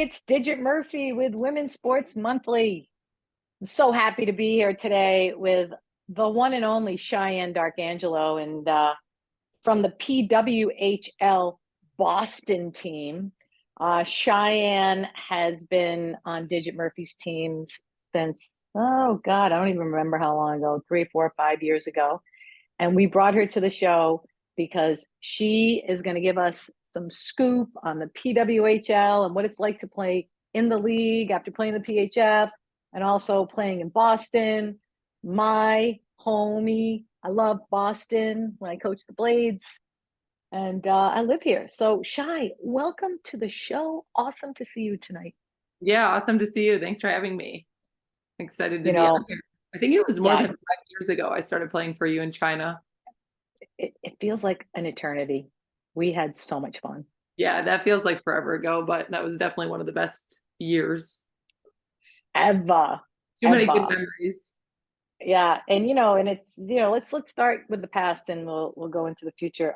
it's Digit Murphy with Women's Sports Monthly. I'm so happy to be here today with the one and only Shiann Darkanglo and from the PWHL Boston team. Shiann has been on Digit Murphy's teams since, oh God, I don't even remember how long ago, 3, 4, 5 years ago. And we brought her to the show because she is going to give us some scoop on the PWHL and what it's like to play in the league after playing the PHF and also playing in Boston. My homie, I love Boston when I coach the Blades, and I live here. So, Shai, welcome to the show. Awesome to see you tonight. Yeah, awesome to see you. Thanks for having me. Excited to You be on know, here. I think it was more yeah, than 5 years ago I started playing for you in China. it feels like an eternity. We had so much fun. Yeah, that feels like forever ago, but that was definitely one of the best years. Ever, Too many good ever. memories. Yeah, and and it's let's start with the past and we'll go into the future.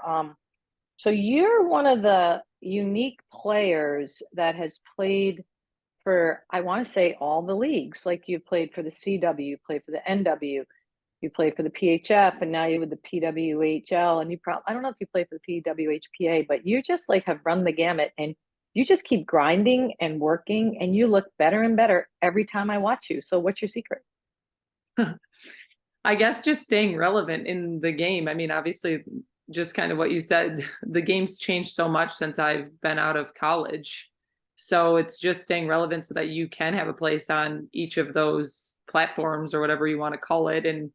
So you're one of the unique players that has played for, I want to say, all the leagues. Like you played for the CW, you played for the NW, you played for the PHF, and now you're with the PWHL. And you probably, I don't know if you play for the PWHPA, but you just like have run the gamut and you just keep grinding and working and you look better and better every time I watch you. So what's your secret? I guess just staying relevant in the game. I mean, obviously, just kind of what you said, the game's changed so much since I've been out of college. So it's just staying relevant so that you can have a place on each of those platforms or whatever you want to call it. And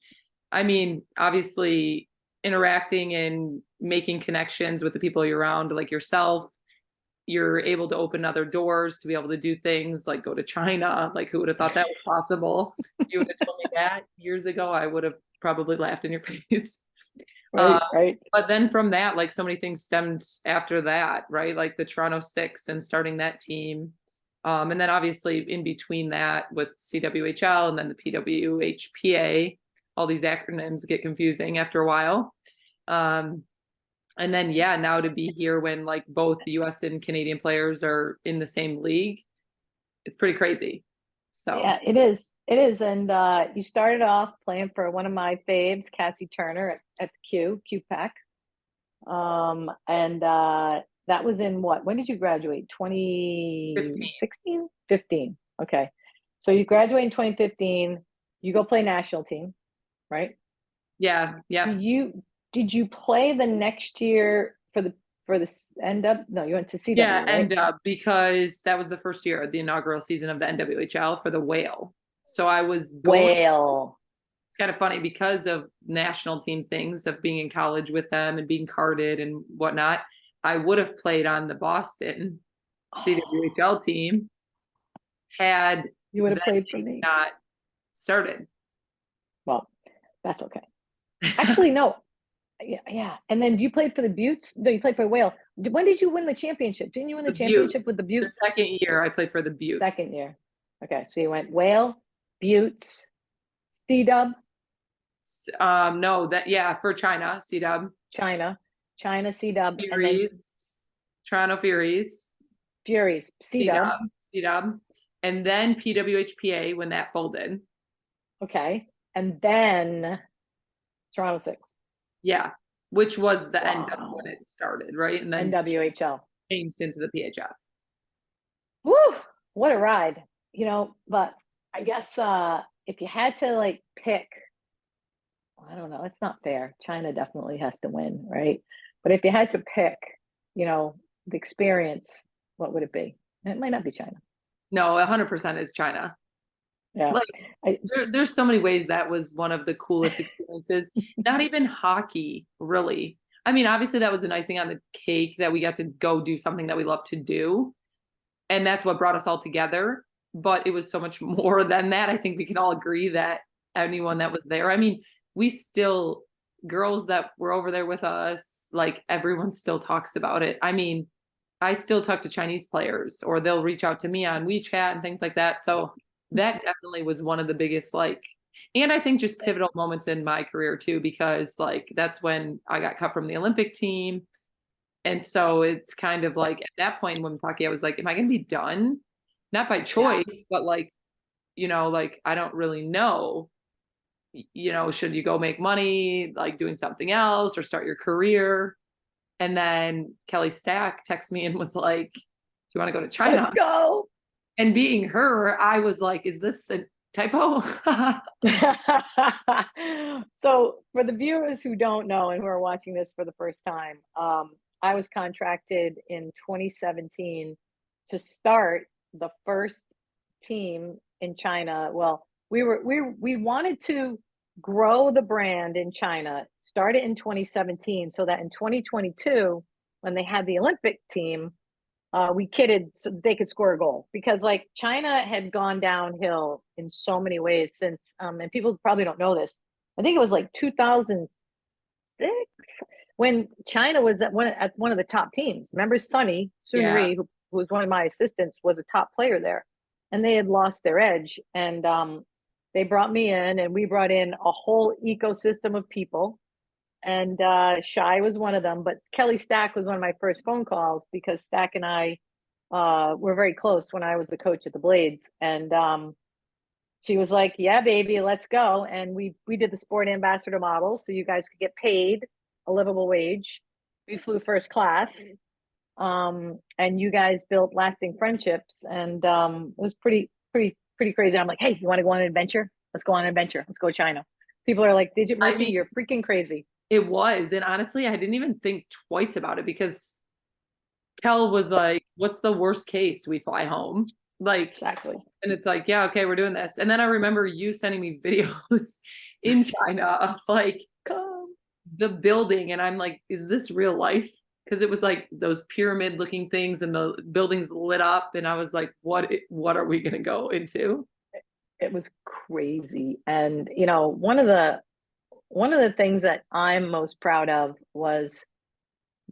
I mean, obviously, interacting and making connections with the people you're around, like yourself, you're able to open other doors to be able to do things like go to China. Like, who would have thought that was possible? You would have told me that years ago, I would have probably laughed in your face. Uh, Right, right. but then from that, like so many things stemmed after that, right? Like the Toronto Six and starting that team. And then obviously in between that with CWHL and then the PWHPA, all these acronyms get confusing after a while. And then, yeah, now to be here when like both the US and Canadian players are in the same league, it's pretty crazy. So, Yeah, it is. It is. And you started off playing for one of my faves, Cassie Turner at the Q Pack. And that was in what? When did you graduate? 15. 2016? 15. Okay. So you graduate in 2015, you go play national team, right? Yeah, Do yeah. you did you play the next year for the end up? No, you went to Yeah, CW, right? and because that was the first year, the inaugural season of the NWHL for the Whale. So I was going, Whale. it's kind of funny because of national team things of being in college with them and being carded and whatnot. I would have played on the Boston CWHL team had You would have that played for me. not started. Well, that's okay. Actually, no. Yeah, yeah. And then you played for the Buttes? No, you played for Whale. When did you win the championship? Didn't you win the The championship with Buttes. the The Buttes? second year I played for the Buttes. Second year. Okay, so you went Whale, Buttes, C-Dub, No, that yeah, for China, C-Dub. China, China, C-Dub, and then Furies, Toronto Furies, Furies, C-Dub. C-Dub, C-Dub, and then PWHPA when that folded. Okay, and then Toronto Six. Yeah, which was the end of when Wow. it started, right? And then NWHL. changed into the PHF. Woo! What a ride. But I guess if you had to like pick, I don't know, it's not fair. China definitely has to win, right? But if you had to pick, the experience, what would it be? And it might not be China. No, 100% is China. Yeah. Like I, there's so many ways that was one of the coolest experiences. Not even hockey, really. I mean, obviously that was an icing on the cake that we got to go do something that we love to do. And that's what brought us all together. But it was so much more than that. I think we can all agree that anyone that was there, I mean, we still, girls that were over there with us, like everyone still talks about it. I mean, I still talk to Chinese players or they'll reach out to me on WeChat and things like that. So that definitely was one of the biggest, like, and I think just pivotal moments in my career too, because like that's when I got cut from the Olympic team. And so it's kind of like at that point when I'm talking, I was like, am I going to be done? not by choice, but like, like, I don't really know, should you go make money, like doing something else or start your career? And then Kelly Stack texted me and was like, do you want to go to Let's China? go. And being her, I was like, is this a typo? So for the viewers who don't know and who are watching this for the first time, I was contracted in 2017 to start the first team in China. Well, we wanted to grow the brand in China, start it in 2017, so that in 2022, when they had the Olympic team, we kidded so they could score a goal, because like China had gone downhill in so many ways since, and people probably don't know this. I think it was like 2006 when China was at one of the top teams. Remember Sunny Yeah. Sunri, who was one of my assistants, was a top player there, and they had lost their edge. And they brought me in, and we brought in a whole ecosystem of people. And Shy was one of them, but Kelly Stack was one of my first phone calls, because Stack and I were very close when I was the coach at the Blades. And she was like, "Yeah, baby, let's go." And we did the sport ambassador model, so you guys could get paid a livable wage. We flew first class, and you guys built lasting friendships, and it was pretty crazy. I'm like, "Hey, you want to go on an adventure? Let's go on an adventure. Let's go to China." People are like, "Digit I Murphy, mean, you're freaking crazy." it was. And honestly, I didn't even think twice about it because Kel was like, what's the worst case? We fly home. Like, Exactly. and it's like, yeah, okay, we're doing this. And then I remember you sending me videos in China of like the building. And I'm like, is this real life? Because it was like those pyramid looking things and the buildings lit up. And I was like, what are we going to go into? It was crazy. And one of the things that I'm most proud of was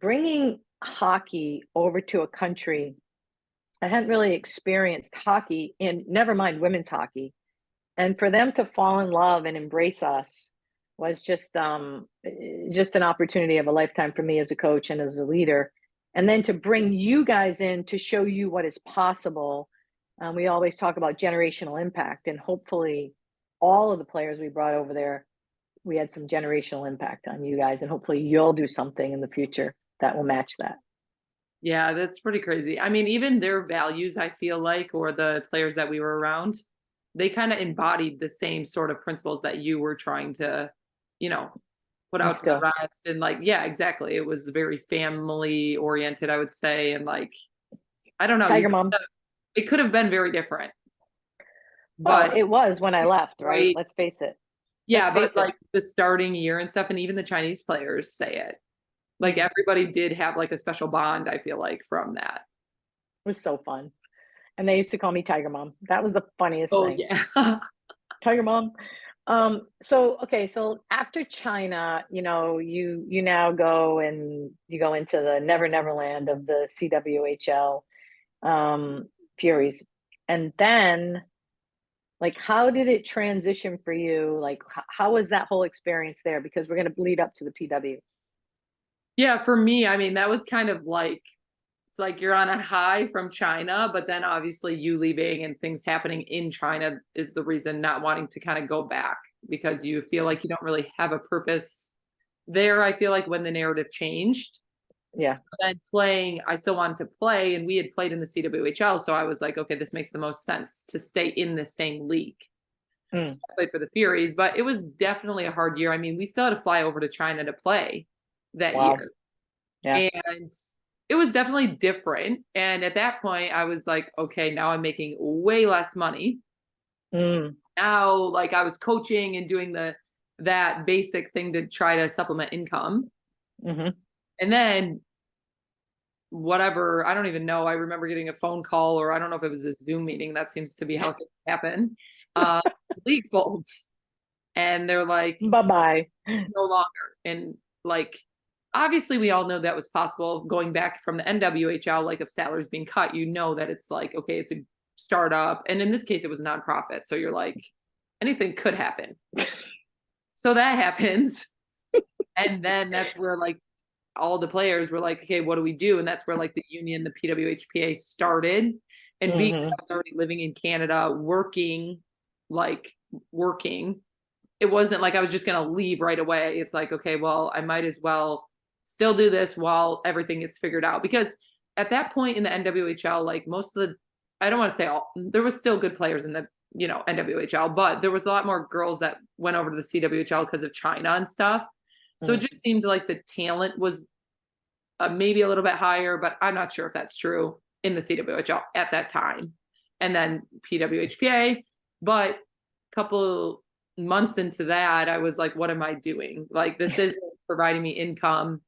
bringing hockey over to a country that hadn't really experienced hockey, in never mind women's hockey. And for them to fall in love and embrace us was just an opportunity of a lifetime for me as a coach and as a leader. And then to bring you guys in to show you what is possible. We always talk about generational impact, and hopefully all of the players we brought over there, we had some generational impact on you guys, and hopefully you'll do something in the future that will match that. Yeah, that's pretty crazy. I mean, even their values, I feel like, or the players that we were around, they kind of embodied the same sort of principles that you were trying to, you know, put out to the Instill. rest. And like, yeah, exactly. It was very family oriented, I would say. And like, I don't know, Tiger Mom. it could have been very different, Well, but it was when I left, right? right. Let's face it. Let's Yeah, but face it. like the starting year and stuff, and even the Chinese players say it. Like Mm. everybody did have like a special bond, I feel like, from that. It was so fun. And they used to call me Tiger Mom. That was the funniest Oh thing. yeah. Tiger Mom. So okay, so after China, you now go and you go into the Never Land of the CWHL Furies. And then, like, how did it transition for you? Like, how was that whole experience there? Because we're going to lead up to the PW. Yeah, for me, I mean, that was kind of like it's like you're on a high from China, but then obviously you leaving and things happening in China is the reason not wanting to kind of go back because you feel like you don't really have a purpose there. I feel like when the narrative changed. Yeah. So then playing, I still wanted to play, and we had played in the CWHL. So I was like, okay, this makes the most sense to stay in the same league. Mm. So I played for the Furies, but it was definitely a hard year. I mean, we still had to fly over to China to play that Wow. year. Yeah. And it was definitely different. And at that point, I was like, okay, now I'm making way less money. Mm. Now, like I was coaching and doing that basic thing to try to supplement income. Mm-hmm. And then whatever, I don't even know. I remember getting a phone call, or I don't know if it was a Zoom meeting. That seems to be how it happened. Uh, League folds. And they're like, Bye-bye. no longer. And like, obviously we all know that was possible going back from the NWHL, like if salaries being cut, that it's like, okay, it's a startup. And in this case, it was a nonprofit. So you're like, anything could happen. So that happens. And then that's where like all the players were like, okay, what do we do? And that's where like the union, the PWHPA started. And being Hmm. I was already living in Canada, working, it wasn't like I was just going to leave right away. It's like, okay, well, I might as well still do this while everything gets figured out. Because at that point in the NWHL, like most of the, I don't want to say all, there was still good players in the, NWHL, but there was a lot more girls that went over to the CWHL because of China and stuff. So it just seemed like the talent was maybe a little bit higher, but I'm not sure if that's true in the CWHL at that time. And then PWHPA, but a couple months into that, I was like, what am I doing? Like, this isn't providing me income.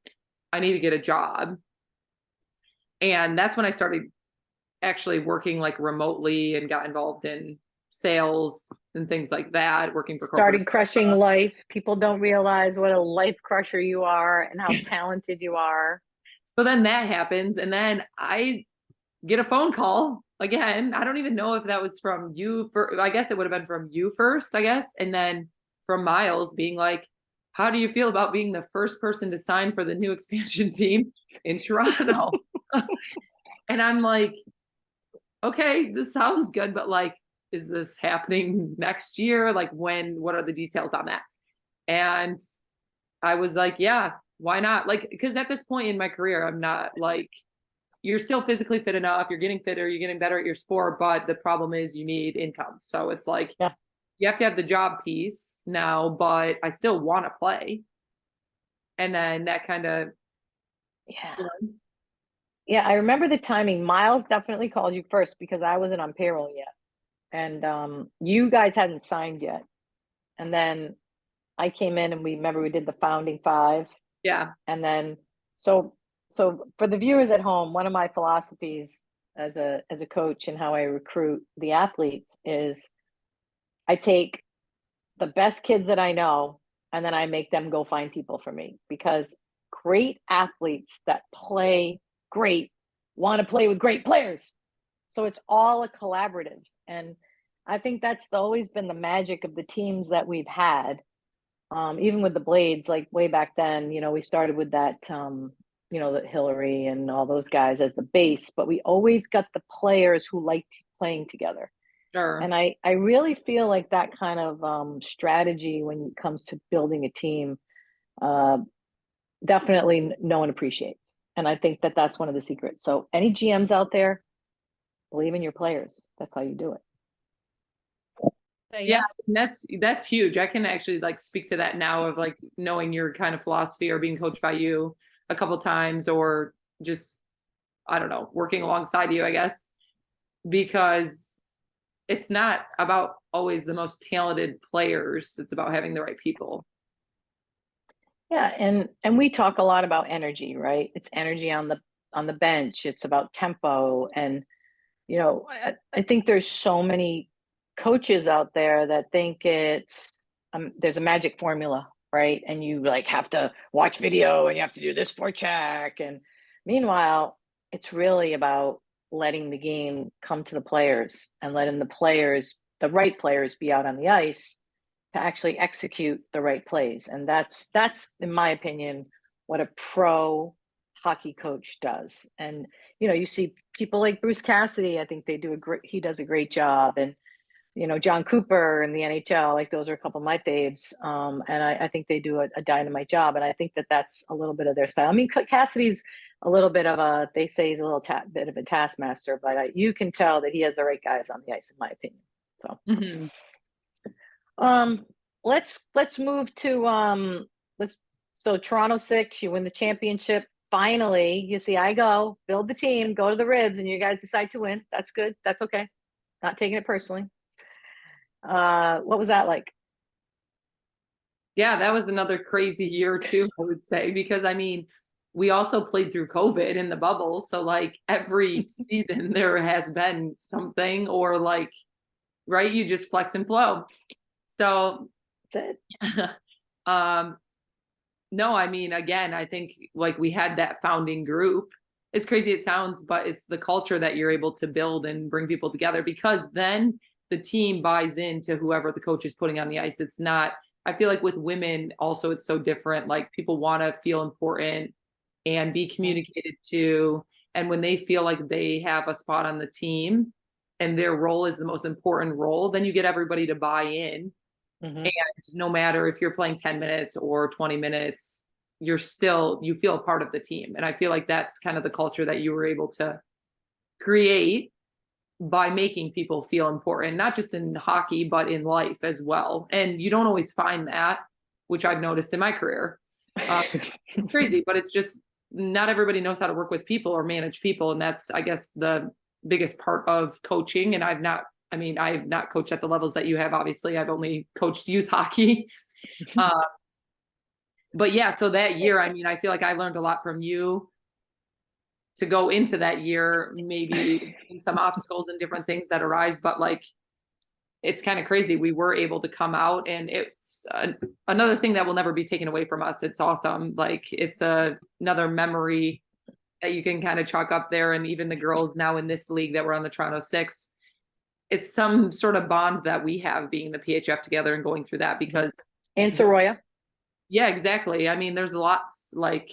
I need to get a job. And that's when I started actually working like remotely and got involved in sales and things like that, working for corporate. Started crushing life. People don't realize what a life crusher you are and how talented you are. So then that happens. And then I get a phone call again. I don't even know if that was from you. I guess it would have been from you first, I guess. And then from Miles being like, how do you feel about being the first person to sign for the new expansion team in Toronto? And I'm like, okay, this sounds good, but like, is this happening next year? Like when, what are the details on that? And I was like, yeah, why not? Like, because at this point in my career, I'm not like, you're still physically fit enough, you're getting fitter, you're getting better at your sport, but the problem is you need income. So it's like, Yeah. you have to have the job piece now, but I still want to play. And then that kind of, Yeah. Yeah, I remember the timing. Miles definitely called you first because I wasn't on payroll yet. And you guys hadn't signed yet. And then I came in and we remember we did the founding five. yeah, And then so for the viewers at home, one of my philosophies as a coach and how I recruit the athletes is I take the best kids that I know and then I make them go find people for me because great athletes that play great want to play with great players. So it's all a collaborative. And I think that's always been the magic of the teams that we've had. Even with the Blades, like way back then, we started with that, that Hillary and all those guys as the base, but we always got the players who liked playing together. sure. And I really feel like that kind of strategy when it comes to building a team, uh, definitely no one appreciates. And I think that that's one of the secrets. So any GMs out there, believe in your players. That's how you do it. Yeah, that's huge. I can actually like speak to that now of like knowing your kind of philosophy or being coached by you a couple times or just I don't know, working alongside you, I guess, because it's not about always the most talented players. It's about having the right people. Yeah, and we talk a lot about energy, right? It's energy on the bench. It's about tempo, and I think there's so many coaches out there that think it's there's a magic formula, right? And you like have to watch video and you have to do this forecheck, and meanwhile, it's really about letting the game come to the players and letting the right players, be out on the ice to actually execute the right plays. And that's in my opinion what a pro hockey coach does. And you see people like Bruce Cassidy, I think he does a great job. And John Cooper in the NHL, like those are a couple of my faves. And I think they do a dynamite job. And I think that that's a little bit of their style. I mean, Cassidy's a little bit of they say he's a little bit of a taskmaster, but you can tell that he has the right guys on the ice, in my opinion. So, um, let's move to let's so Toronto 6, you win the championship. Finally, you see, I go build the team, go to the ribs, and you guys decide to win. That's good. That's okay. Not taking it personally. What was that like? Yeah, that was another crazy year too, I would say, because I mean, we also played through COVID in the bubble. So like every season there has been something or like, right, you just flex and flow. So That's no, I mean, again, I think like we had that founding group. As crazy it sounds, but it's the culture that you're able to build and bring people together because then the team buys into whoever the coach is putting on the ice. It's not, I feel like with women also, it's so different. Like people want to feel important and be communicated to. And when they feel like they have a spot on the team, and their role is the most important role, then you get everybody to buy in. Mhm. And no matter if you're playing 10 minutes or 20 minutes, you feel a part of the team. And I feel like that's kind of the culture that you were able to create by making people feel important, not just in hockey, but in life as well. And you don't always find that, which I've noticed in my career. It's crazy, but it's just not everybody knows how to work with people or manage people. And that's, I guess, the biggest part of coaching. And I've not coached at the levels that you have. Obviously, I've only coached youth hockey. But yeah, so that year, I mean, I feel like I learned a lot from you to go into that year, maybe some obstacles and different things that arise, but like, it's kind of crazy. We were able to come out, and it's another thing that will never be taken away from us. It's awesome. Like, it's another memory that you can kind of chalk up there. And even the girls now in this league that were on the Toronto Six, it's some sort of bond that we have being the PHF together and going through that, because And Soroya. yeah, exactly. I mean, there's lots like,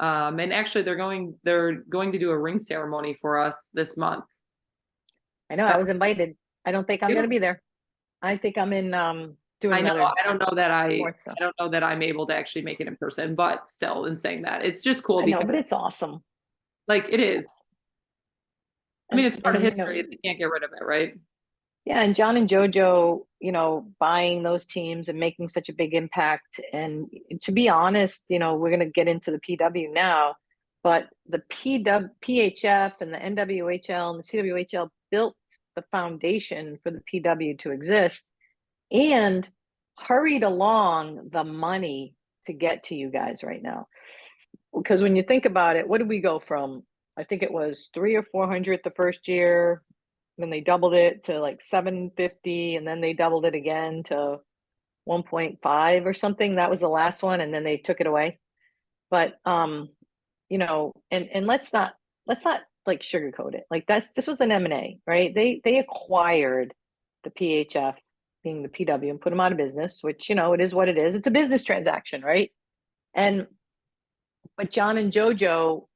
and actually they're going to do a ring ceremony for us this month. I know, So, I was invited. I don't think I'm going to be there. I think I'm in doing I know, another I don't know that sports stuff. I don't know that I'm able to actually make it in person, but still, in saying that, it's just cool I know, because but it's awesome. like, it is. I mean, it's part of And, you know, history. You can't get rid of it, right? yeah, and John and JoJo, you know, buying those teams and making such a big impact. And to be honest, you know, we're going to get into the PW now, but the PHF and the NWHL and the CWHL built the foundation for the PW to exist and hurried along the money to get to you guys right now. Because when you think about it, what did we go from? I think it was 300 or 400 the first year. Then they doubled it to like 750, and then they doubled it again to 1.5 or something. That was the last one, and then they took it away. But you know, and let's not like sugarcoat it. Like this was an M&A, right? They acquired the PHF, being the PW, and put them out of business, which, you know, it is what it is. It's a business transaction, right? And but John and JoJo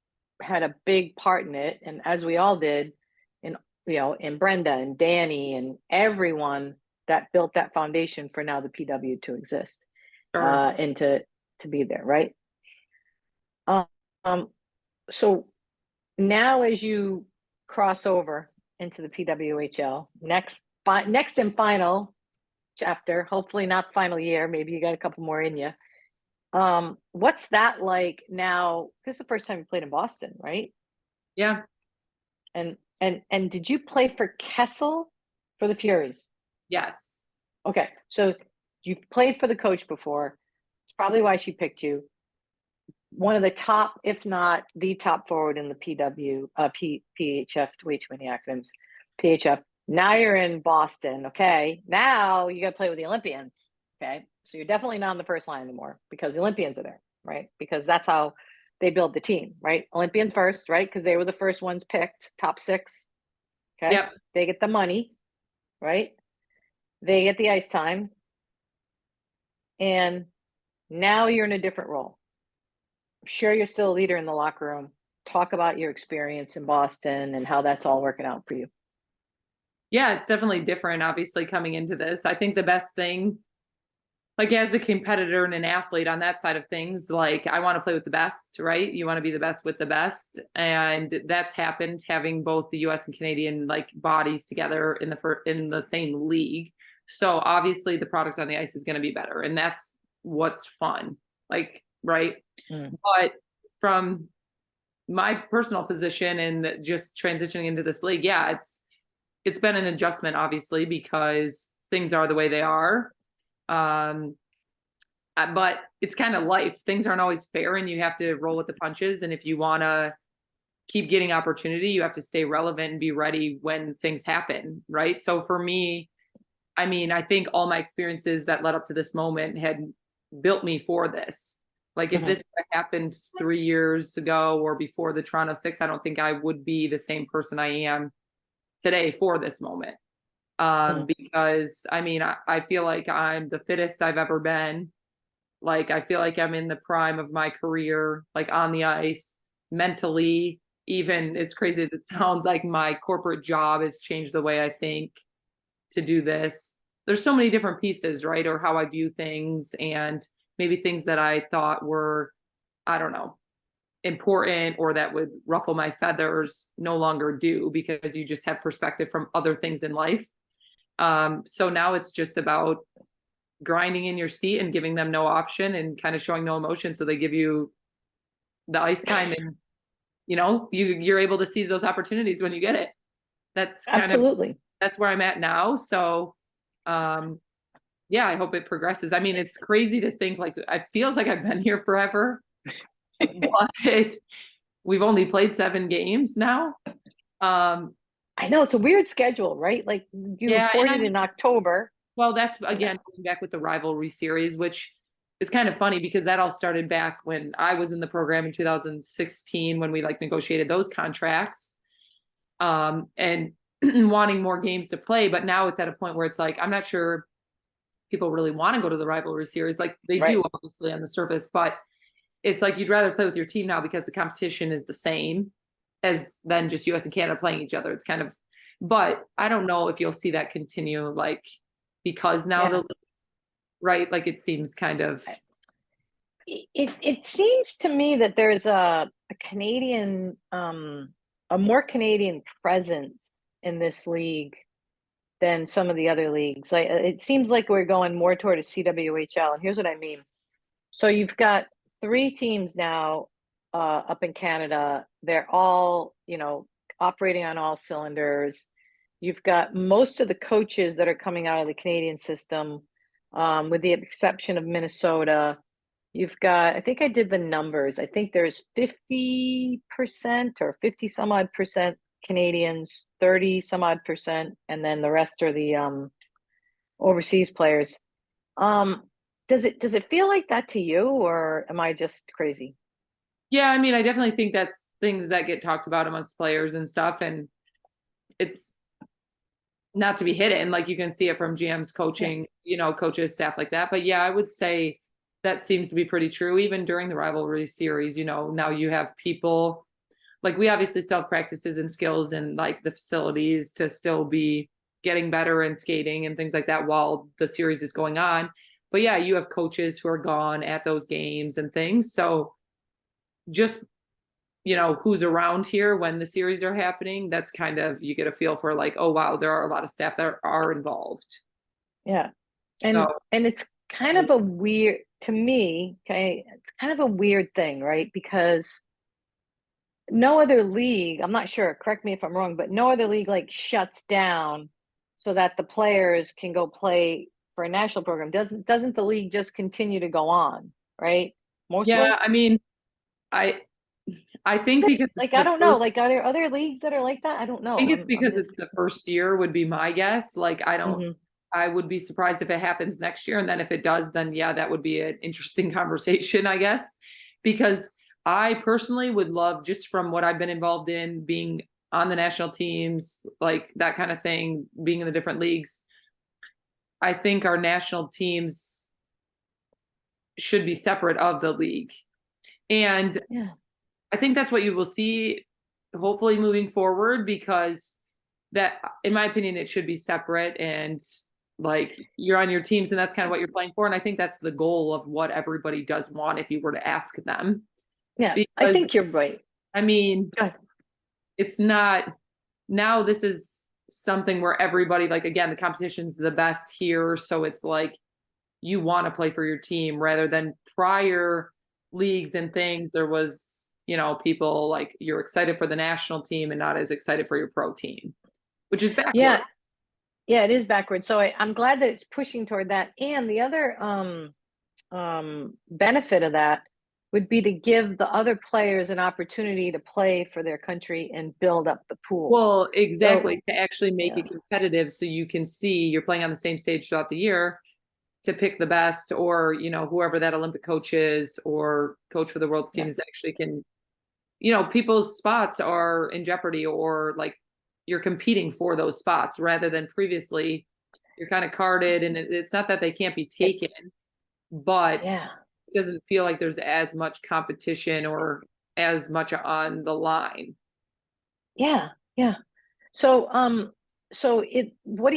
had a big part in it, and as we all did, and you know, and Brenda and Danny and everyone that built that foundation for now the PW to exist, Sure. and to be there, right? Um, so now as you cross over into the PWHL, next and final chapter, hopefully not final year, maybe you got a couple more in you. What's that like now? This is the first time you played in Boston, right? Yeah. And did you play for Kessel for the Furies? Yes. Okay, so you've played for the coach before. It's probably why she picked you. One of the top, if not the top forward in the PHF, way too many acronyms, PHF. Now you're in Boston, okay? Now you got to play with the Olympians, okay? So you're definitely not on the first line anymore because the Olympians are there, right? Because that's how they build the team, right? Olympians first, right? Because they were the first ones picked, top 6, okay? Yep. They get the money, right? They get the ice time. And now you're in a different role. I'm sure you're still a leader in the locker room. Talk about your experience in Boston and how that's all working out for you. Yeah, it's definitely different, obviously, coming into this. I think the best thing, like as a competitor and an athlete on that side of things, like I want to play with the best, right? You want to be the best with the best. And that's happened having both the US and Canadian like bodies together in the same league. So obviously the product on the ice is going to be better. And that's what's fun. Like, right. But from my personal position and just transitioning into this league, yeah, it's been an adjustment, obviously, because things are the way they are. But it's kind of life. Things aren't always fair, and you have to roll with the punches. And if you want to keep getting opportunity, you have to stay relevant and be ready when things happen, right? So for me, I mean, I think all my experiences that led up to this moment had built me for this. Like if this happened 3 years ago or before the Toronto Six, I don't think I would be the same person I am today for this moment. Because I mean, I feel like I'm the fittest I've ever been. Like, I feel like I'm in the prime of my career, like on the ice, mentally, even as crazy as it sounds, like my corporate job has changed the way I think to do this. There's so many different pieces, right? Or how I view things, and maybe things that I thought were, I don't know, important or that would ruffle my feathers no longer do, because you just have perspective from other things in life. So now it's just about grinding in your seat and giving them no option and kind of showing no emotion. So they give you the ice time, and you're able to seize those opportunities when you get it. That's kind of, Absolutely. that's where I'm at now. So, yeah, I hope it progresses. I mean, it's crazy to think, like, it feels like I've been here forever, but we've only played 7 games now. I know it's a weird schedule, right? Like you Yeah, and reported in October. well, that's again going back with the rivalry series, which is kind of funny because that all started back when I was in the program in 2016, when we like negotiated those contracts, and wanting more games to play. But now it's at a point where it's like, I'm not sure people really want to go to the rivalry series. Like they Right. do obviously on the surface, but it's like you'd rather play with your team now because the competition is the same as than just US and Canada playing each other. It's kind of, but I don't know if you'll see that continue, like, because now Yeah. right, like it seems kind of, It seems to me that there's a Canadian a more Canadian presence in this league than some of the other leagues. Like it seems like we're going more toward a CWHL, and here's what I mean. So you've got 3 teams now up in Canada. They're all, operating on all cylinders. You've got most of the coaches that are coming out of the Canadian system, with the exception of Minnesota. You've got, I think I did the numbers. I think there's 50% or 50 some odd percent Canadians, 30 some odd percent, and then the rest are the overseas players. Um, does it feel like that to you, or am I just crazy? yeah, I mean, I definitely think that's things that get talked about amongst players and stuff. And it's not to be hidden. Like you can see it from GMs Yeah. coaching, coaches, staff like that. But yeah, I would say that seems to be pretty true. Even during the rivalry series, now you have people, like we obviously still have practices and skills and like the facilities to still be getting better and skating and things like that while the series is going on. But yeah, you have coaches who are gone at those games and things. So just who's around here when the series are happening, that's kind of, you get a feel for like, oh wow, there are a lot of staff that are involved. Yeah. So And it's kind of a weird, to me, okay, it's kind of a weird thing, right? Because no other league, I'm not sure, correct me if I'm wrong, but no other league like shuts down so that the players can go play for a national program. Doesn't the league just continue to go on, right? yeah, Mostly? I mean, I I Is think it because it's like I the don't know, first, like are there other leagues that are like that? I don't I know. think it's I'm because just it's the first year would be my guess. Like mhm. I would be surprised if it happens next year. And then if it does, then yeah, that would be an interesting conversation, I guess. Because I personally would love, just from what I've been involved in, being on the national teams, like that kind of thing, being in the different leagues. I think our national teams should be separate of the league. And Yeah. I think that's what you will see hopefully moving forward, because that, in my opinion, it should be separate, and like you're on your teams and that's kind of what you're playing for. And I think that's the goal of what everybody does want if you were to ask them. Yeah, I Because think you're right. I mean, Go ahead. it's not, now this is something where everybody, like, again, the competition's the best here. So it's like you want to play for your team, rather than prior leagues and things. There was, people like you're excited for the national team and not as excited for your pro team, which is backward. Yeah, yeah, it is backwards. So I'm glad that it's pushing toward that. And the other benefit of that would be to give the other players an opportunity to play for their country and build up the pool. Well, So exactly. To actually make yeah, it competitive so you can see you're playing on the same stage throughout the year, to pick the best, or, whoever that Olympic coach is or coach for the world's yeah, teams actually can, people's spots are in jeopardy, or like you're competing for those spots, rather than previously you're kind of carded. And it's not that they can't be taken, it's but yeah. it doesn't feel like there's as much competition or as much on the line. Yeah, yeah. So, what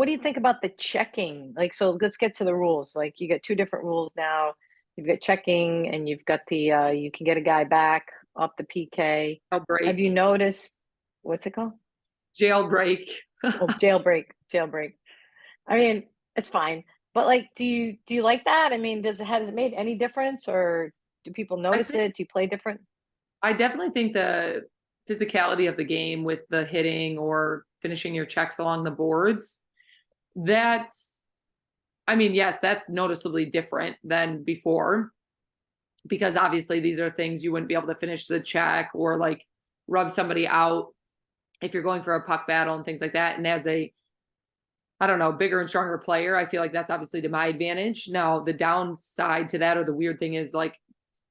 do you think about the checking? Like, so let's get to the rules. Like, you got two different rules now. You've got checking, and you've got the you can get a guy back off the PK. Have you Jailbreak. noticed what's it called? Jailbreak. Oh, jailbreak, jailbreak. I mean, it's fine, but like, do you like that? I mean, has it made any difference, or do people I notice think it? Do you play different? I definitely think the physicality of the game with the hitting or finishing your checks along the boards, that's I mean, yes, that's noticeably different than before because obviously these are things you wouldn't be able to finish the check or like rub somebody out if you're going for a puck battle and things like that. And as a, I don't know, bigger and stronger player, I feel like that's obviously to my advantage. Now, the downside to that or the weird thing is like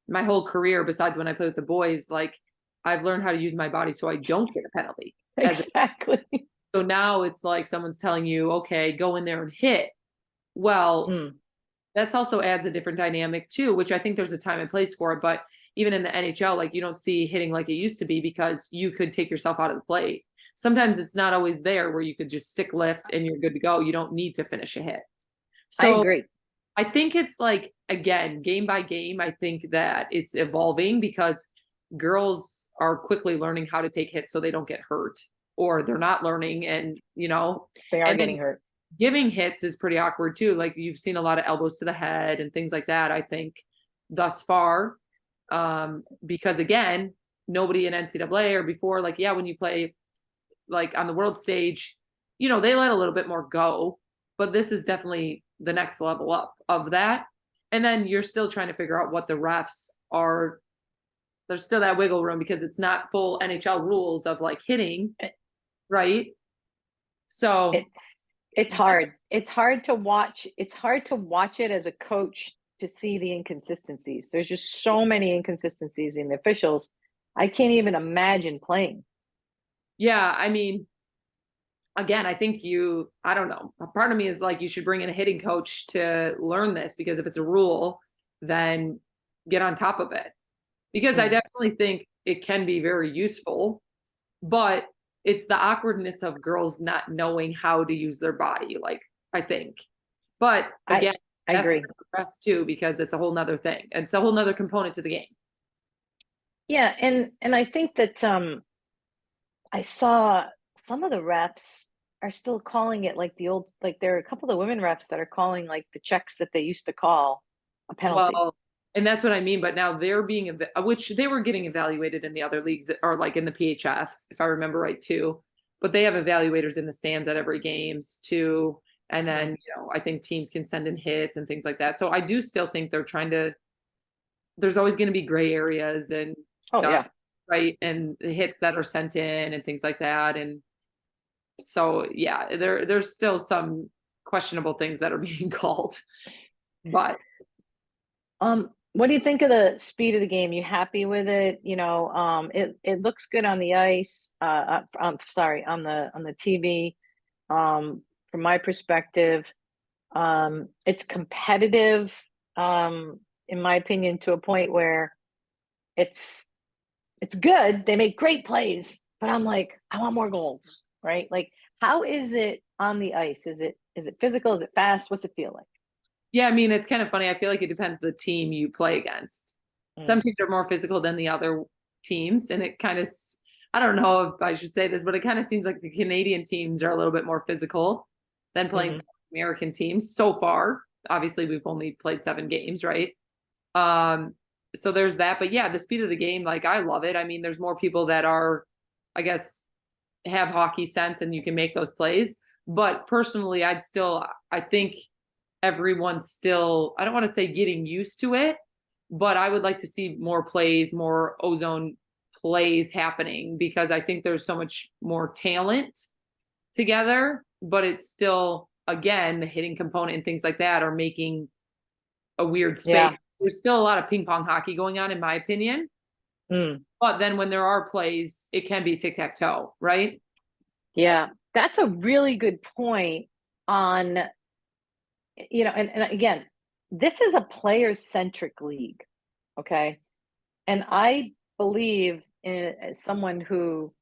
my whole career, besides when I play with the boys, like I've learned how to use my body so I don't get a penalty. As a, Exactly. so now it's like someone's telling you, okay, go in there and hit. Well, Mm, that's also adds a different dynamic too, which I think there's a time and place for it. But even in the NHL, like you don't see hitting like it used to be because you could take yourself out of the play. Sometimes it's not always there where you could just stick lift and you're good to go. You don't need to finish a hit. I So agree. I think it's like, again, game by game, I think that it's evolving because girls are quickly learning how to take hits so they don't get hurt or they're not learning They are and then getting hurt. giving hits is pretty awkward too. Like you've seen a lot of elbows to the head and things like that, I think, thus far. Because again, nobody in NCAA or before, like, yeah, when you play like on the world stage, they let a little bit more go, but this is definitely the next level up of that. And then you're still trying to figure out what the refs are. There's still that wiggle room because it's not full NHL rules of like hitting, right? So It's hard. It's hard to watch. It's hard to watch it as a coach to see the inconsistencies. There's just so many inconsistencies in the officials. I can't even imagine playing. yeah, I mean, again, I think I don't know. A part of me is like, you should bring in a hitting coach to learn this because if it's a rule, then get on top of it. Because I Mm. definitely think it can be very useful, but it's the awkwardness of girls not knowing how to use their body, like, I think. But I again, I that's agree. the rest too, because it's a whole nother thing. It's a whole nother component to the game. Yeah, and I think that I saw some of the refs are still calling it like the old, like there are a couple of women refs that are calling like the checks that they used to call a penalty. Well, and that's what I mean. But now they're being, which they were getting evaluated in the other leagues or like in the PHF, if I remember right too. But they have evaluators in the stands at every games too. And Mm. then, I think teams can send in hits and things like that. So I do still think they're trying to, there's always going to be gray areas and Oh stuff, yeah. right? And the hits that are sent in and things like that. And so, yeah, there's still some questionable things that are being called. But What do you think of the speed of the game? You happy with it? It looks good on the ice. I'm sorry, on the TV. From my perspective, it's competitive. In my opinion, to a point where it's it's good. They make great plays, but I'm like, I want more goals, right? Like, how is it on the ice? Is it physical? Is it fast? What's it feel like? yeah, I mean, it's kind of funny. I feel like it depends the team you play against. Some Mm, teams are more physical than the other teams, and it kind of, I don't know if I should say this, but it kind of seems like the Canadian teams are a little bit more physical than playing hmm some American teams so far. Obviously, we've only played 7 games, right? Um, so there's that. But yeah, the speed of the game, like I love it. I mean, there's more people that are, I guess, have hockey sense and you can make those plays. But personally, I think everyone's still, I don't want to say getting used to it, but I would like to see more plays, more ozone plays happening because I think there's so much more talent together, but it's still, again, the hitting component and things like that are making a weird Yeah. space. There's still a lot of ping pong hockey going on, in my opinion. Mm, But then when there are plays, it can be tic tac toe, right? yeah. That's a really good point on, and again, this is a player centric league. Okay. And I believe in as someone who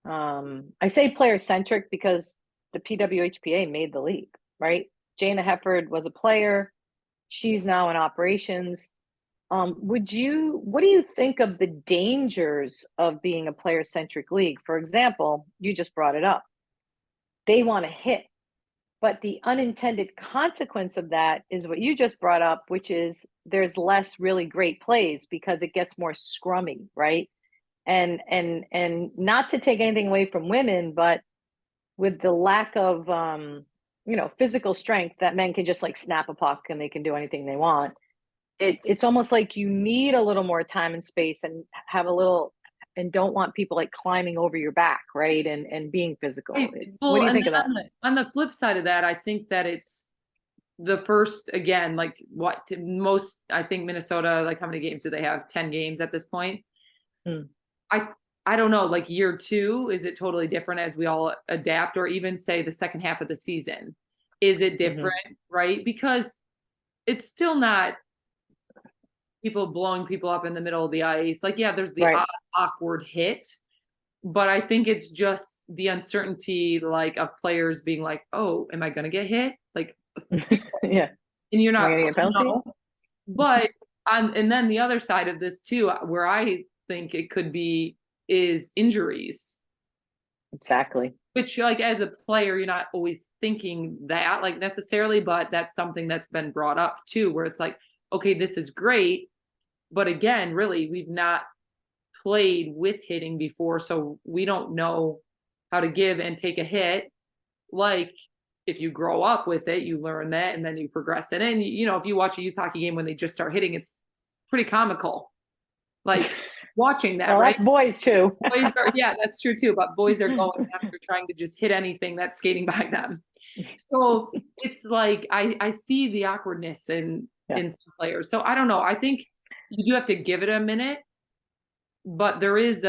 I say player centric because the PWHPA made the league, right? Jana Hefford was a player. She's now in operations. What do you think of the dangers of being a player centric league? For example, you just brought it up. They want to hit, but the unintended consequence of that is what you just brought up, which is there's less really great plays because it gets more scrummy, right? And not to take anything away from women, but with the lack of physical strength that men can just like snap a puck and they can do anything they want. It's almost like you need a little more time and space and have a little and don't want people like climbing over your back, right? And being physical. What Well, do you and think then of that? on the flip side of that, I think that it's the first, again, like what most, I think Minnesota, like how many games do they have? 10 games at this point. Hmm. I I don't know, like year two, is it totally different as we all adapt, or even say the second half of the season? Is it Hmm. different, right? Because it's still not people blowing people up in the middle of the ice. Like, yeah, there's the Right. awkward hit, but I think it's just the uncertainty, like of players being like, "Oh, am I going to get hit?" Like, Yeah. and you're Am I not, gonna get a penalty? no. But and then the other side of this too, where I think it could be, is injuries. Exactly. Which, like, as a player, you're not always thinking that, like, necessarily, but that's something that's been brought up too, where it's like, okay, this is great, but again, really, we've not played with hitting before, so we don't know how to give and take a hit. Like, if you grow up with it, you learn that, and then you progress in it. And if you watch a youth hockey game when they just start hitting, it's pretty comical. Like watching that, Well, right? that's boys too. Boys are, yeah, that's true too. But boys are going after trying to just hit anything that's skating by them. So it's like I see the awkwardness Yeah. in some players. So I don't know. I think you do have to give it a minute, but there is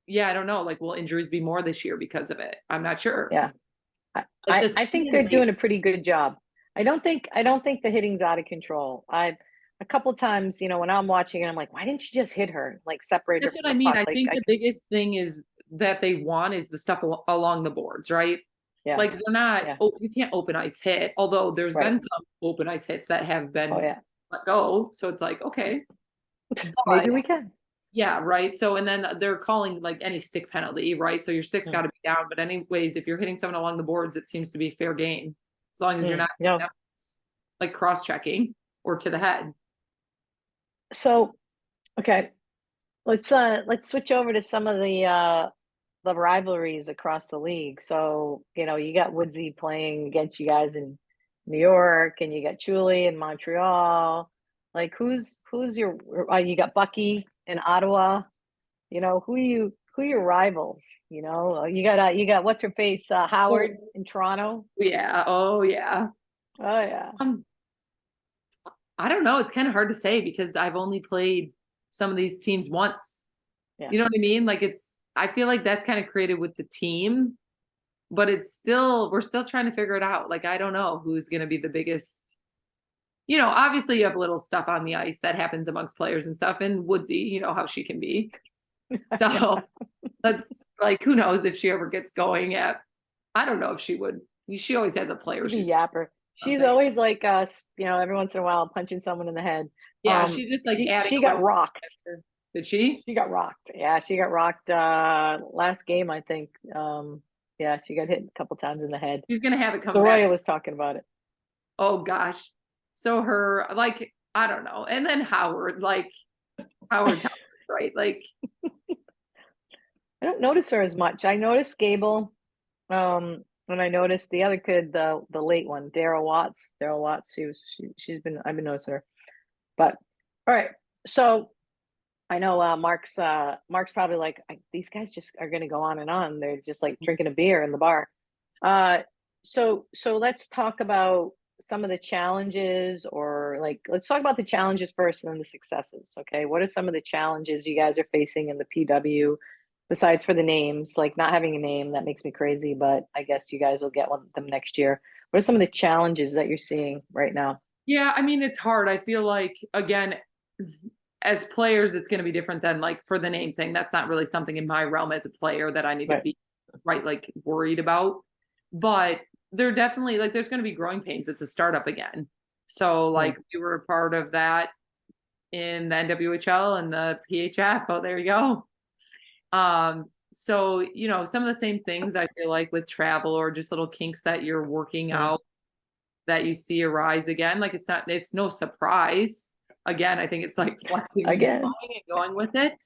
yeah, I don't know. Like, will injuries be more this year because of it? I'm not sure. Yeah. Like this I think they're season, doing a pretty good job. I don't think the hitting's out of control. I a couple times, when I'm watching it, I'm like, why didn't you just hit her? Like separate her that's what from I the mean. puck. I Like think I the biggest thing is that they want is the stuff along the boards, right? yeah, Like, they're not, yeah, oh, you can't open ice hit, although there's right. been some open ice hits that have Oh been yeah. let go. So it's like, okay, Maybe but we can. yeah, right. So, and then they're calling like any stick penalty, right? So your stick's got Mm, to be down. But anyways, if you're hitting someone along the boards, it seems to be fair game as long as you're not no. like cross checking or to the head. So, okay, let's switch over to some of the rivalries across the league. So, you got Woodsy playing against you guys in New York, and you got Julie in Montreal. Like, who's your? You got Bucky in Ottawa. Who are your rivals? You got what's her face Howard Oh, in Toronto. yeah. Oh, yeah. Oh yeah, Um, I don't know. It's kind of hard to say because I've only played some of these teams once. yeah. You know what I mean? Like, I feel like that's kind of created with the team, but we're still trying to figure it out. Like, I don't know who's going to be the biggest. Obviously you have little stuff on the ice that happens amongst players and stuff. And Woodsy, you know how she can be. Yeah. So that's like, who knows if she ever gets going at, I don't know if she would. She always has a player. She's a She's yapper. She's something. always like us, every once in a while punching someone in the head. Yeah. She just like She adding she a got little. rocked. Did she? She got rocked. Yeah, she got rocked last game, I think. Yeah, she got hit a couple times in the head. She's going to have it come back. Soroya was talking about it. Oh gosh. So her, like, I don't know. And then Howard, like Howard's Howard, right? Like, I don't notice her as much. I noticed Gable, and I noticed the other kid, the late one, Daryl Watts. Daryl Watts. I've been noticing her. But all right, so I know Mark's probably like these guys just are going to go on and on. They're just like drinking a beer in the bar. Uh, so let's talk about some of the challenges, or like let's talk about the challenges first and then the successes. Okay, what are some of the challenges you guys are facing in the PW besides for the names? Like not having a name that makes me crazy, but I guess you guys will get one of them next year. What are some of the challenges that you're seeing right now? yeah, I mean, it's hard. I feel like, again, as players, it's going to be different than like for the name thing. That's not really something in my realm as a player that I need to be like worried about. But they're definitely like, there's going to be growing pains. It's a startup again. So like we were a part of that in the NWHL and the PHF. Oh, there you go. So, you know, some of the same things I feel like with travel or just little kinks that you're working out that you see arise again. Like it's no surprise. Again, I think it's like flexing again and going with it.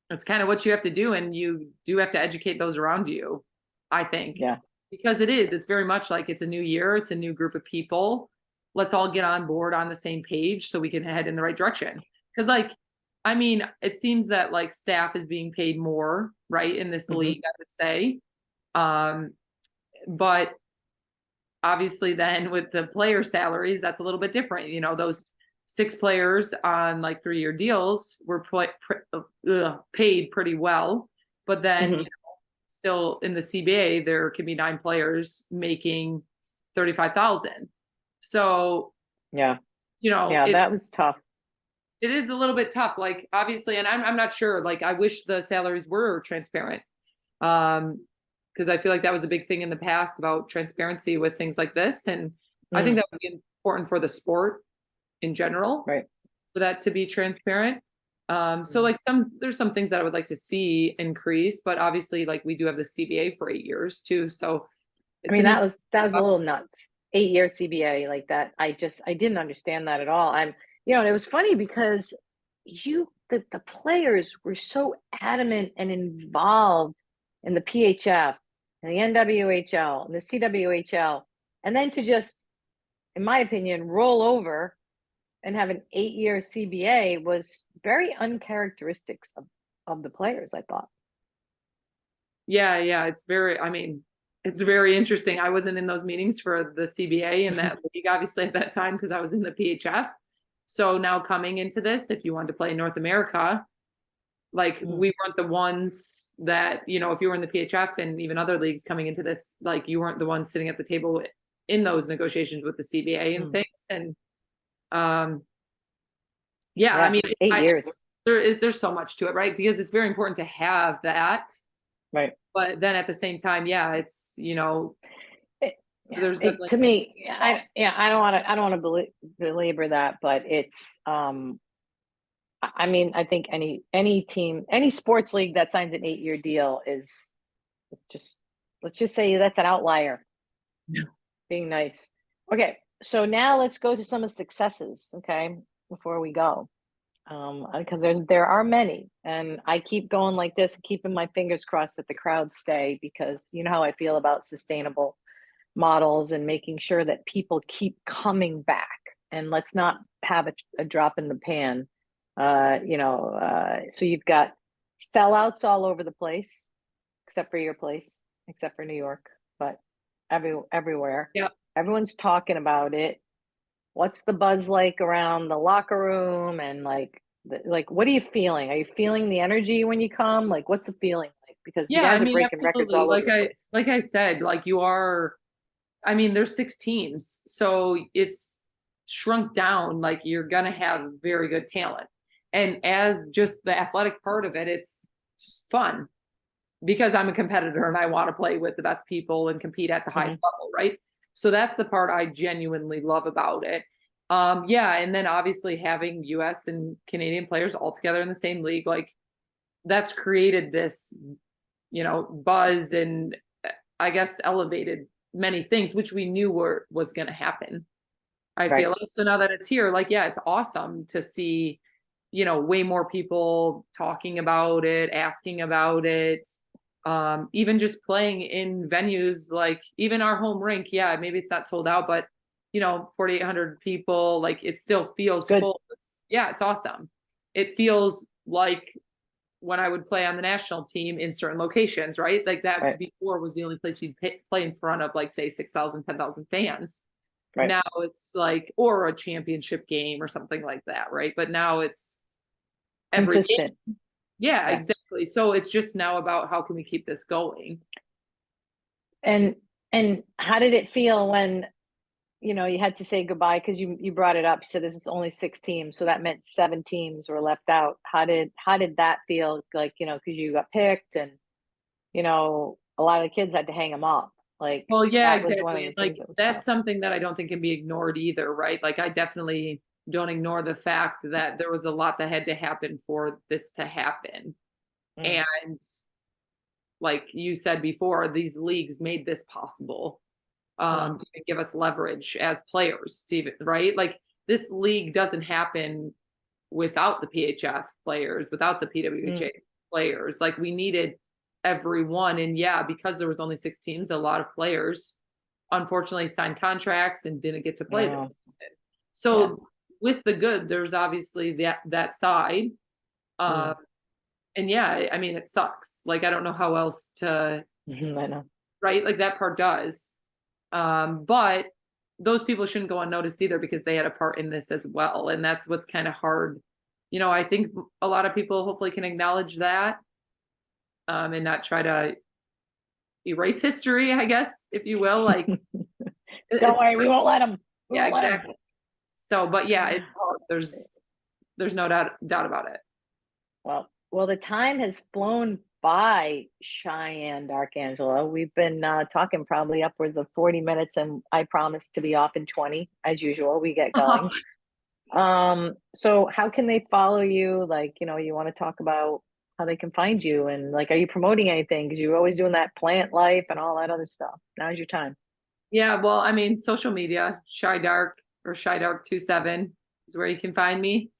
It's kind of what you have to do. And you do have to educate those around you, I think. Yeah. Because it's very much like it's a new year. It's a new group of people. Let's all get on board on the same page so we can head in the right direction. Because like, I mean, it seems that like staff is being paid more, right, in this league, I would say. But obviously then with the player salaries, that's a little bit different. You know, those 6 players on like 3-year deals were paid pretty well. But then, you know, still in the CBA, there can be 9 players making 35,000. So, yeah, you know, that was tough. It is a little bit tough. Like obviously, and I'm not sure. Like I wish the salaries were transparent, because I feel like that was a big thing in the past about transparency with things like this, and I think that would be important for the sport in general, right? For that to be transparent. So like there's some things that I would like to see increase, but obviously, like we do have the CBA for 8 years too. So I mean, that was a little nuts. 8-year CBA like that. I didn't understand that at all. You know, and it was funny because the players were so adamant and involved in the PHF and the NWHL and the CWHL, and then to just, in my opinion, roll over and have an 8-year CBA was very uncharacteristic of the players, I thought. Yeah, it's very, I mean, it's very interesting. I wasn't in those meetings for the CBA and that league, obviously, at that time, because I was in the PHF. So now coming into this, if you wanted to play in North America, like we weren't the ones that, you know, if you were in the PHF and even other leagues coming into this, like you weren't the ones sitting at the table in those negotiations with the CBA and things. And I mean, 8 years. There's so much to it, right? Because it's very important to have that. Right. But then at the same time, it's, you know, there's definitely to me, I don't want to belabor that, but it's I mean, I think any team, any sports league that signs an 8-year deal is just, let's just say that's an outlier. Yeah. Being nice. Okay, so now let's go to some of the successes, okay, before we go. Because there are many, and I keep going like this, keeping my fingers crossed that the crowds stay, because you know how I feel about sustainable models and making sure that people keep coming back, and let's not have a drop in the pan. You know, so you've got sellouts all over the place, except for your place, except for New York, but everywhere. Yeah. Everyone's talking about it. What's the buzz like around the locker room, and like what are you feeling? Are you feeling the energy when you come? Like, what's the feeling like? Because you guys are breaking records all over the place. Like I said, like you are, I mean, there's 6 teams, so it's shrunk down. Like you're gonna have very good talent, and as just the athletic part of it, it's just fun because I'm a competitor and I want to play with the best people and compete at the highest level, right? So that's the part I genuinely love about it. And then obviously having US and Canadian players all together in the same league, like that's created this, you know, buzz, and I guess elevated many things, which we knew was going to happen. I feel like. So now that it's here, like, it's awesome to see, you know, way more people talking about it, asking about it. Even just playing in venues, like even our home rink, maybe it's not sold out, but you know, 4,800 people, like it still feels good. Full. It's awesome. It feels like when I would play on the national team in certain locations, right? Like that before was the only place you'd play in front of, like, say 6,000, 10,000 fans. Right. Now it's like, or a championship game or something like that, right? But now it's every consistent. Game. Yeah, exactly. So it's just now about how can we keep this going? And how did it feel when, you had to say goodbye because you brought it up. You said this is only 6 teams, so that meant 7 teams were left out. How did that feel? Like, because you got picked, and a lot of the kids had to hang them up. Like, Well, yeah, that was one of exactly. the And things like that was that's tough. something that I don't think can be ignored either, right? Like I definitely don't ignore the fact that there was a lot that had to happen for this to happen. Mm, And like you said before, these leagues made this possible yeah, to even give us leverage as players, to even, right? Like this league doesn't happen without the PHF players, without the mm, PWHA players. Like we needed everyone. And yeah, because there was only 6 teams, a lot of players unfortunately signed contracts and didn't get to play yeah, this season. yeah. So with the good, there's obviously that side. Um, Mm, and yeah, I mean, it sucks. Like I don't know how else to, I know. right? Like that part does. But those people shouldn't go unnoticed either because they had a part in this as well. And that's what's kind of hard. I think a lot of people hopefully can acknowledge that, and not try to erase history, I guess, if you will. Like Don't it's worry, we won't let them. We yeah, won't let them. exactly. So, but yeah, it's hard. There's no doubt about it. Well, the time has flown by, Shiann Darkangelo. We've been talking probably upwards of 40 minutes, and I promise to be off in 20, as usual. We get going. So how can they follow you? Like, you want to talk about how they can find you, and like, are you promoting anything? Because you're always doing that plant life and all that other stuff. Now's your time. Yeah, well, I mean, social media, Shy Dark or Shy Dark 27 is where you can find me.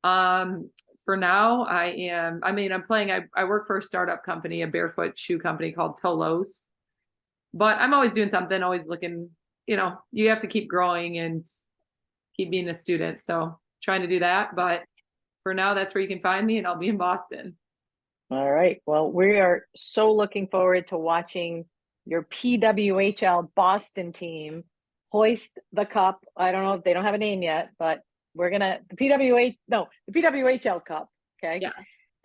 Um, for now, I'm playing, I work for a startup company, a barefoot shoe company called Tolos, but I'm always doing something, always looking, you have to keep growing and keep being a student. So trying to do that. But for now, that's where you can find me and I'll be in Boston. All right. Well, we are so looking forward to watching your PWHL Boston team hoist the cup. I don't know if they don't have a name yet, but the PWHL Cup. Okay. Yeah.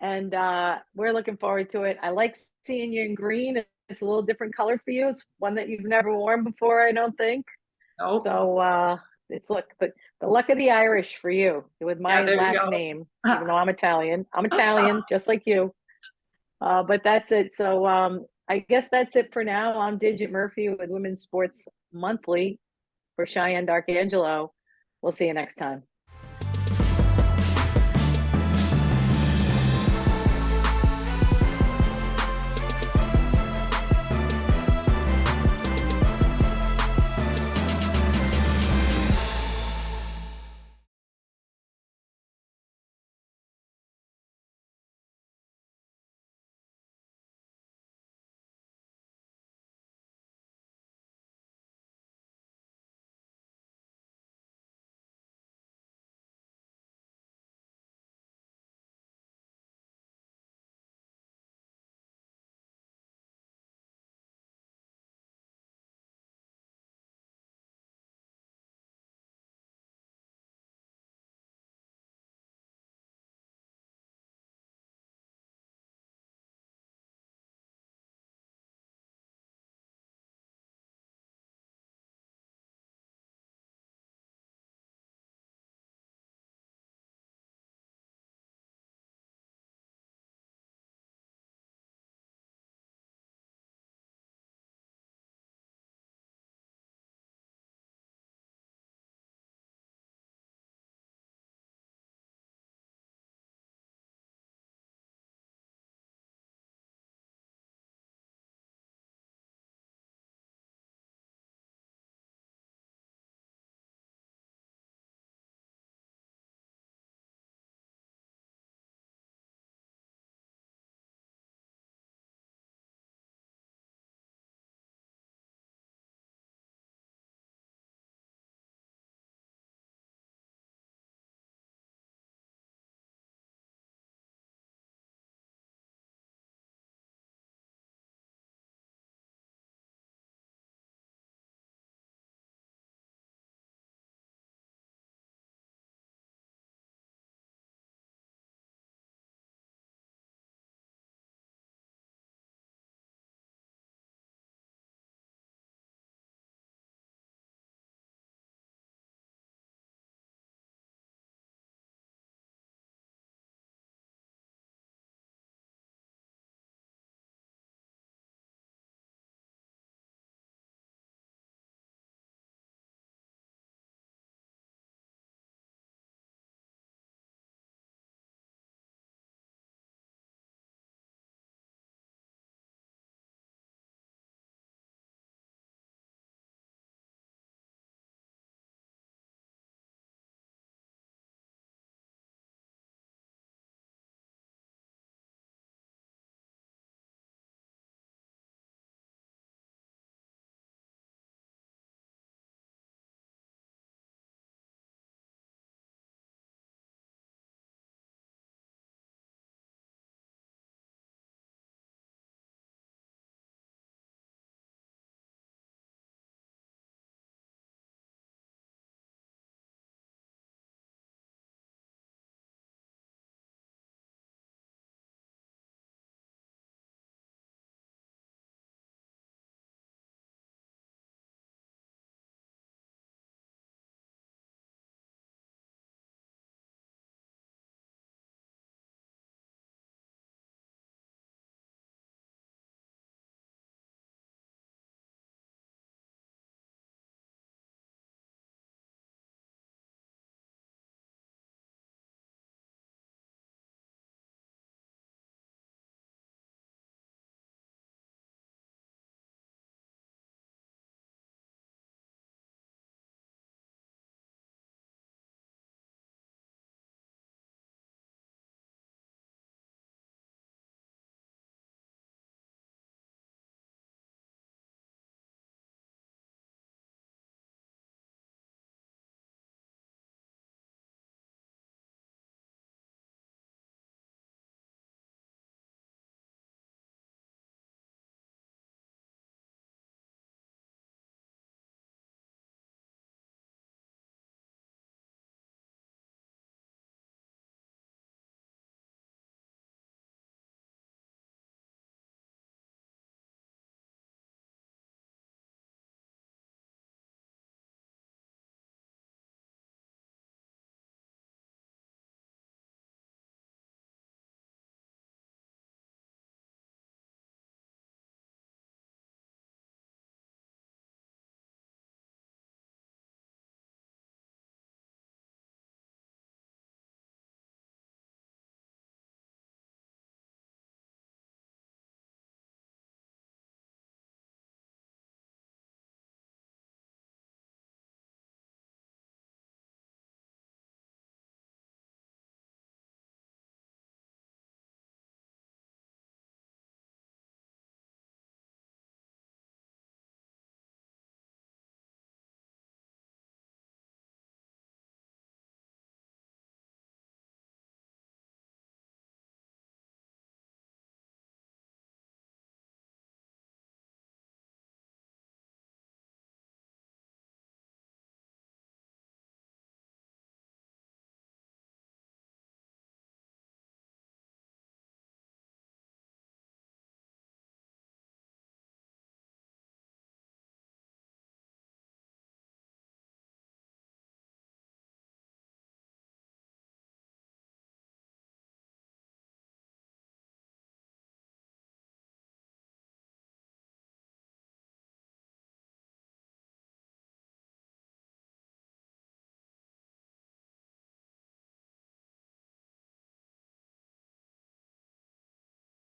And we're looking forward to it. I like seeing you in green. It's a little different color for you. It's one that you've never worn before, I don't think. Nope. So it's the luck of the Irish for you with Yeah, my there you last go. name, even though I'm Italian. I'm Italian, just like you. But that's it. So I guess that's it for now. I'm Digit Murphy with Women's Sports Monthly for Shiann Darkangelo. We'll see you next time.